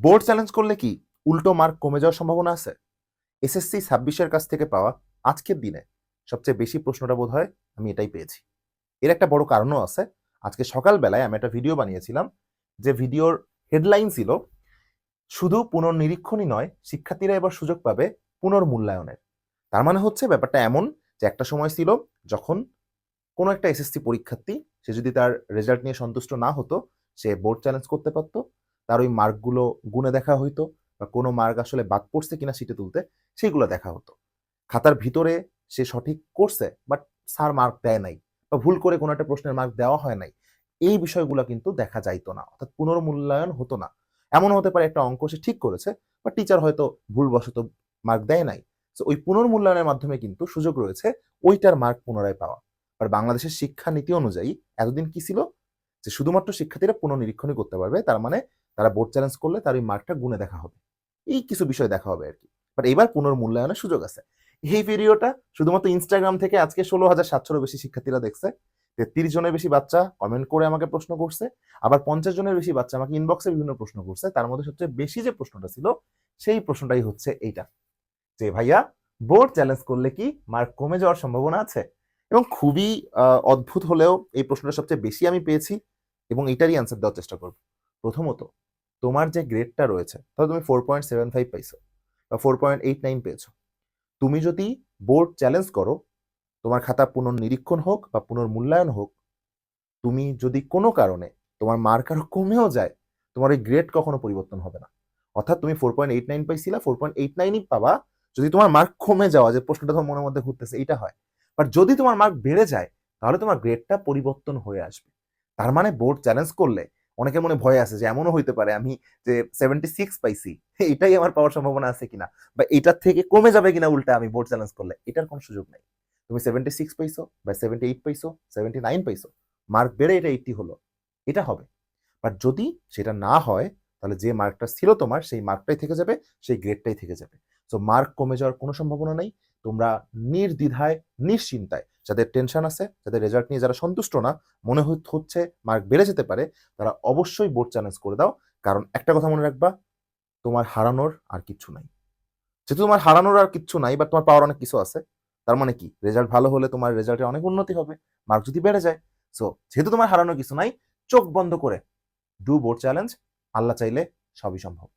Board challenge করলে কি উল্টো মার্ক কমে যাওয়ার সম্ভাবনা আছে? এসএসসি 26-এর কাছ থেকে পাওয়া আজকের দিনে সবচেয়ে বেশি প্রশ্নটা বোধ হয় আমি এটাই পেয়েছি। এর একটা বড় কারণও আছে। আজকে সকালবেলায় আমি একটা ভিডিও বানিয়েছিলাম, যে ভিডিওর হেডলাইন ছিল শুধু পুনর্নিরীক্ষণই নয়, শিক্ষার্থীরা এবার সুযোগ পাবে পুনর্মূল্যায়নের। তার মানে হচ্ছে ব্যাপারটা এমন যে একটা সময় ছিল যখন কোনো একটা এসএসসি পরীক্ষার্থী সে যদি তার রেজাল্ট নিয়ে সন্তুষ্ট না হতো, সে বোর্ড চ্যালেঞ্জ করতে পারতো। তার ওই মার্কগুলো গুণে দেখা হইতো, বা কোনো মার্ক আসলে বাদ পড়ছে কিনা সিটে তুলতে সেইগুলো দেখা হতো। খাতার ভিতরে সে সঠিক করছে, বাট স্যার মার্ক দেয় নাই, বা ভুল করে কোনো একটা প্রশ্নের মার্ক দেওয়া হয় নাই, এই বিষয়গুলো কিন্তু দেখা যাইতো না, অর্থাৎ পুনর্মূল্যায়ন হতো না। এমন হতে পারে একটা অঙ্ক সে ঠিক করেছে, বা টিচার হয়তো ভুলবশত মার্ক দেয় নাই। তো ওই পুনর্মূল্যায়নের মাধ্যমে কিন্তু সুযোগ রয়েছে ওইটার মার্ক পুনরায় পাওয়া। আর বাংলাদেশের শিক্ষা নীতি অনুযায়ী এতদিন কি ছিল, যে শুধুমাত্র শিক্ষার্থীরা পুনর্নিরীক্ষণই করতে পারবে, তার মানে তারা বোর্ড চ্যালেঞ্জ করলে তার ওই মার্কটা গুণে দেখা হবে, এই কিছু বিষয় দেখা হবে আর কি। বাট এবার পুনর্মূল্যায়নের সুযোগ আছে। এই ভিডিওটা শুধুমাত্র ইনস্টাগ্রাম থেকে আজকে 16,700 বেশি শিক্ষার্থীরা দেখছে। 33 জনের বেশি বাচ্চা কমেন্ট করে আমাকে প্রশ্ন করছে, আবার 50 জনের বেশি বাচ্চা আমাকে ইনবক্সে বিভিন্ন প্রশ্ন করছে। তার মধ্যে সবচেয়ে বেশি যে প্রশ্নটা ছিল, সেই প্রশ্নটাই হচ্ছে এইটা, যে ভাইয়া বোর্ড চ্যালেঞ্জ করলে কি মার্ক কমে যাওয়ার সম্ভাবনা আছে? এবং খুবই অদ্ভুত হলেও এই প্রশ্নটা সবচেয়ে বেশি আমি পেয়েছি, এবং এটারই অ্যান্সার দেওয়ার চেষ্টা করব। প্রথমত, তোমার যে গ্রেডটা রয়েছে, ধরো তুমি 4.75 পাইছো বা 4.89 পেয়েছো, তুমি যদি বোর্ড চ্যালেঞ্জ করো, তোমার খাতা পুনর্নিরীক্ষণ হোক বা পুনর্মূল্যায়ন হোক, তুমি যদি কোনো কারণে তোমার মার্ক আরো কমেও যায়, তোমার এই গ্রেড কখনো পরিবর্তন হবে না। অর্থাৎ তুমি 4.89 পাইছিলা, 4.89ই পাবা যদি তোমার মার্ক কমে যাওয়া, যে প্রশ্নটা তোমার মনের মধ্যে ঘুরতেছে এইটা হয়। বাট যদি তোমার মার্ক বেড়ে যায়, তাহলে তোমার গ্রেডটা পরিবর্তন হয়ে আসবে। তার মানে বোর্ড চ্যালেঞ্জ করলে অনেকের মনে ভয় আছে যে এমনও হইতে পারে আমি যে 76 পাইছি, এটাই আমার পাওয়ার সম্ভাবনা আছে কিনা, বা এটার থেকে কমে যাবে কিনা উল্টা আমি বোর্ড চ্যালেঞ্জ করলে, এটার কোনো সুযোগ নাই। তুমি 76 পাইছো বা 78 পাইছো, 79 পাইছো, মার্ক বেড়ে এটা 80 হলো, এটা হবে। বাট যদি সেটা না হয়, তাহলে যে মার্কটা ছিল তোমার সেই মার্কটাই থেকে যাবে, সেই গ্রেডটাই থেকে যাবে। সো মার্ক কমে যাওয়ার কোনো সম্ভাবনা নেই। তোমরা নির্দ্বিধায়, নিশ্চিন্তায়, যাদের টেনশন আছে, যাদের রেজাল্ট নিয়ে যারা সন্তুষ্ট না, মনে হচ্ছে মার্ক বেড়ে যেতে পারে, তারা অবশ্যই বোর্ড চ্যালেঞ্জ করে দাও। কারণ একটা কথা মনে রাখবা, তোমার হারানোর আর কিচ্ছু নাই। যেহেতু তোমার হারানোর আর কিচ্ছু নাই, বা তোমার পাওয়ার অনেক কিছু আছে, তার মানে কি রেজাল্ট ভালো হলে তোমার রেজাল্টে অনেক উন্নতি হবে, মার্ক যদি বেড়ে যায়। সো যেহেতু তোমার হারানোর কিছু নাই, চোখ বন্ধ করে ডু বোর্ড চ্যালেঞ্জ, আল্লাহ চাইলে সবই সম্ভব।